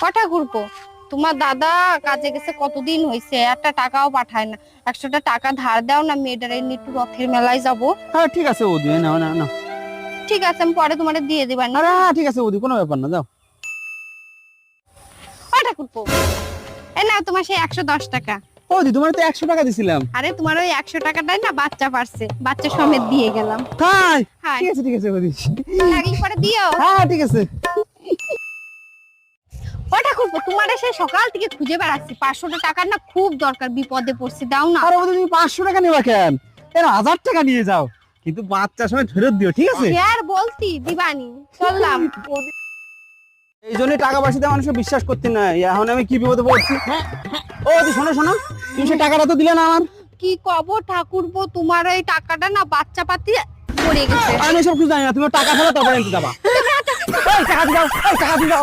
কটা ঘুরবো? তোমার দাদা কাজে গেছে কতদিন হয়েছে, একটা টাকাও পাঠায় না। 100টা টাকা ধার দাও না, মেয়েটার এমনি একটু রথের মেলায় যাবো। হ্যাঁ ঠিক আছে বৌদি, নাও নাও নাও। ঠিক আছে, আমি পরে তোমারে দিয়ে দিবা না। আরে হ্যাঁ ঠিক আছে বৌদি, কোনো ব্যাপার না, যাও। কটা ঘুরবো? এই নাও তোমার সেই 110 টাকা। বৌদি তোমার তো 100 টাকা দিছিলাম। আরে তোমার ওই 100 টাকাটাই না বাচ্চা পারছে, বাচ্চা সমেত দিয়ে গেলাম। তাই? হ্যাঁ ঠিক আছে বৌদি। লাগলে পরে দিও। হ্যাঁ ঠিক আছে। কটা ঘুরবো? তোমার সেই সকাল থেকে খুঁজে বেড়াচ্ছি, 500টা টাকার না খুব দরকার, বিপদে পড়ছি, দাও না। আরে বৌদি তুমি 500 টাকা নেবা কেন? এর 1000 টাকা নিয়ে যাও, কিন্তু বাচ্চার সময় ফেরত দিও, ঠিক আছে? আর বলতি দিবানি, চললাম। এই জন্য টাকা পয়সা দিয়ে মানুষকে বিশ্বাস করতে নাই, এখন আমি কি বিপদে পড়ছি। ও বৌদি শোনো শোনো, তুমি সে টাকাটা তো দিলে না আমার। কি কব ঠাকুরপো, তোমার ওই টাকাটা না বাচ্চা পাতি পড়ে গেছে। আমি সব কিছু জানি না, তুমি টাকা ফেলো তারপরে আনতে যাবা। এই টাকা দিয়ে দাও, এই টাকা দিয়ে দাও।